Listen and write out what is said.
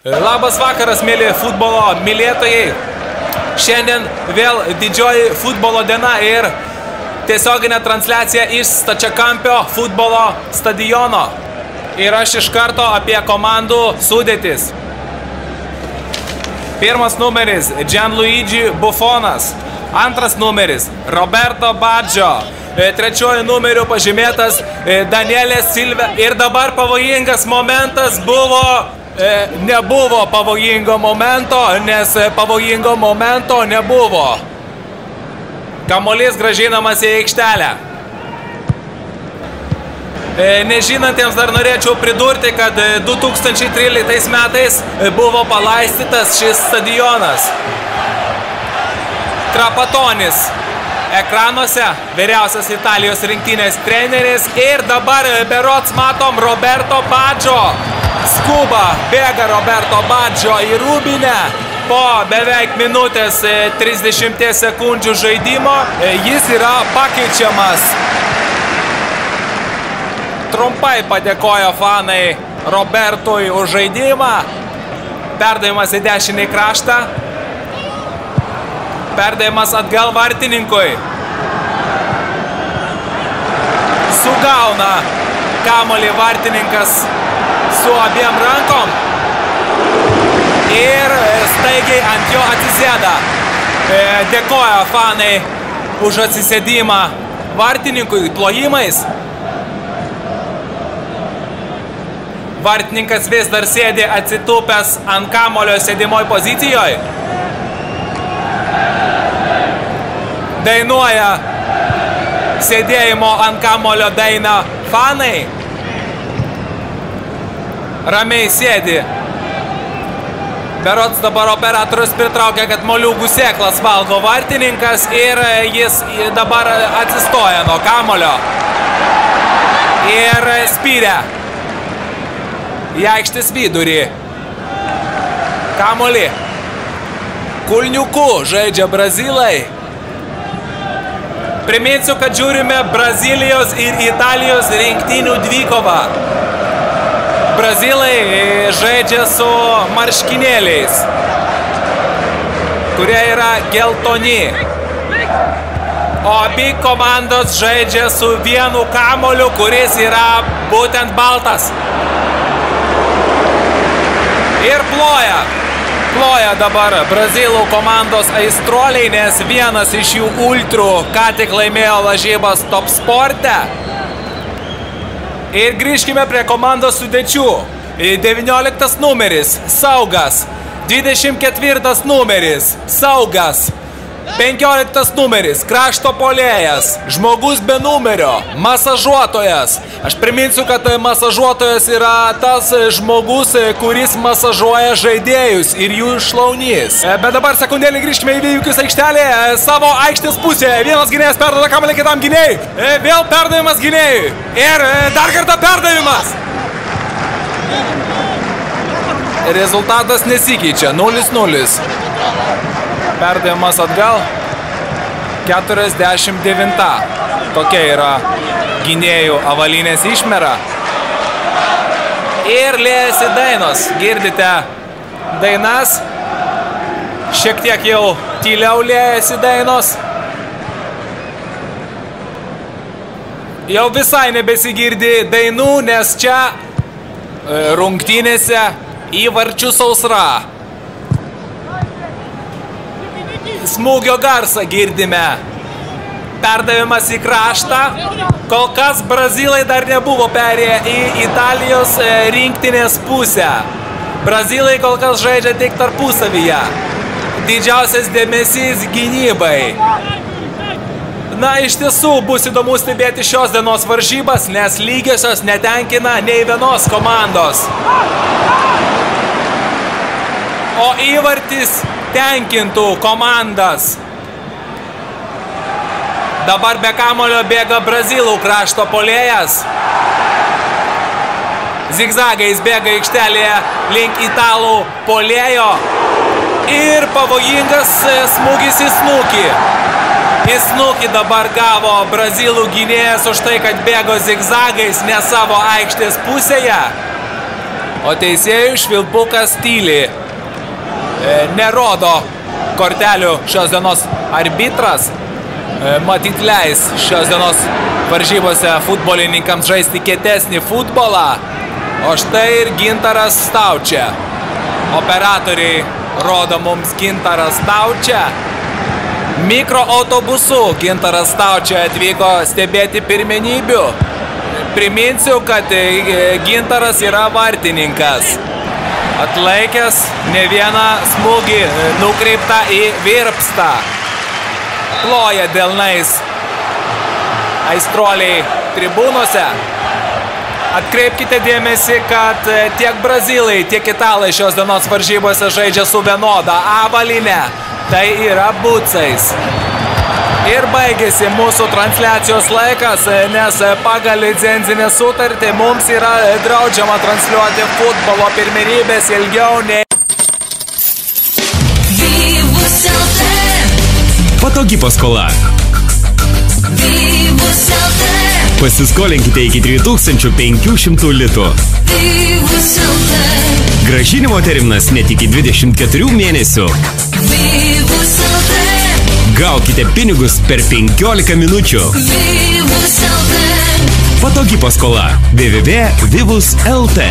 Labas vakaras, mėly futbolo mylėtojai. Šiandien vėl didžioji futbolo diena ir tiesioginė transliacija iš stačiakampio futbolo stadiono. Ir aš iš karto apie komandų sudėtis. Pirmas numeris Gianluigi Buffonas. Antras numeris Roberto Baggio. Trečioju numeriu pažymėtas Daniele Silva. Ir dabar pavojingas momentas buvo... Nebuvo pavojingo momento, nes pavojingo momento nebuvo. Kamuolys grąžinamas į aikštelę. Nežinantiems dar norėčiau pridurti, kad 2013 metais buvo palaistytas šis stadionas. Trapatonis ekranuose, vyriausias Italijos rinktinės treneris, ir dabar berods matom Roberto Baggio. Skuba, bėga Roberto Baggio į rūbinę. Po beveik minutės 30 sekundžių žaidimo jis yra pakeičiamas. Trumpai padėkojo fanai Robertui už žaidimą. Perdavimas į dešinį kraštą. Perdavimas atgal vartininkui. Sugauna kamuolį vartininkas su abiem rankom ir staigiai ant jo atsisėda. Dėkoja fanai už atsisėdimą vartininkui plojimais. Vartininkas vis dar sėdi atsitūpęs ant kamuolio sėdimoj pozicijoje. Dainuoja sėdėjimo ant kamuolio dainą fanai. Ramiai sėdi. Berods dabar operatorius pritraukia, kad moliūgų sėklas valgo vartininkas ir jis dabar atsistoja nuo kamulio. Ir spyrė į aikštės vidurį. Kamuolį. Kulniuku žaidžia brazilai. Priminsiu, kad žiūrime Brazilijos ir Italijos rinktinių dvikovą. Brazilai žaidžia su marškinėliais, kurie yra geltoni. O abi komandos žaidžia su vienu kamuoliu, kuris yra būtent baltas. Ir ploja. Ploja dabar Brazilų komandos aistruoliai, nes vienas iš jų ultrų ką tik laimėjo lažybas Top Sporte. Ir grįžkime prie komandos sudėčių. 19 numeris Saugas, 24 numeris Saugas, 15 numeris krašto puolėjas, žmogus be numerio, masažuotojas. Aš priminsiu, kad masažuotojas yra tas žmogus, kuris masažuoja žaidėjus ir jų šlaunys. Bet dabar sekundėlį grįžkime į įvykius aikštelėje, savo aikštės pusėje. Vienas gynėjas perduoda kamuolį kitam gynėjui. Vėl perdavimas gynėjui. Ir dar kartą perdavimas. Rezultatas nesikeičia. 0-0. Perdavimas atgal. 49. Tokia yra gynėjų avalynės išmera. Ir liejasi dainos. Girdite dainas. Šiek tiek jau tyliau liejasi dainos. Jau visai nebesigirdi dainų, nes čia rungtynėse įvarčių sausra. Smūgio garsą girdime. Perdavimas į kraštą. Kol kas brazilai dar nebuvo perėję į Italijos rinktinės pusę. Brazilai kol kas žaidžia tik tarpusavyje. Didžiausias dėmesys gynybai. Na, iš tiesų bus įdomu stebėti šios dienos varžybas, nes lygiosios netenkina nei vienos komandos. O įvartis tenkintų komandas. Dabar be kamuolio bėga Brazilų krašto puolėjas. Zigzagais bėga aikštelėje link italų puolėjo. Ir pavojingas smūgis į snukį. Į snukį dabar gavo Brazilų gynėjas už tai, kad bėgo zigzagais ne savo aikštės pusėje. o teisėjų švilpukas tyli. Nerodo kortelių šios dienos arbitras. Matyt leis šios dienos varžybose futbolininkams žaisti kietesnį futbolą. O štai ir Gintaras Staučia. Operatoriai rodo mums Gintarą Staučią. Mikroautobusu Gintaras Staučia atvyko stebėti pirmenybių. Priminsiu, kad Gintaras yra vartininkas. Atlaikęs ne vieną smūgį nukreiptą į virpstą. Ploja delnais aistruoliai tribūnose. Atkreipkite dėmesį, kad tiek brazilai, tiek italai šios dienos varžybose žaidžia su vienoda avalyne. Tai yra bucais. Ir baigėsi mūsų transliacijos laikas, nes pagal licencinę sutartį mums yra draudžiama transliuoti futbolo pirmenybės ilgiau nei... Patogi paskola. Pasiskolinkite iki 3500 litų. Grąžinimo terminas net iki 24 mėnesių. Gaukite pinigus per 15 minučių. Patogi paskola. www.vivus.lt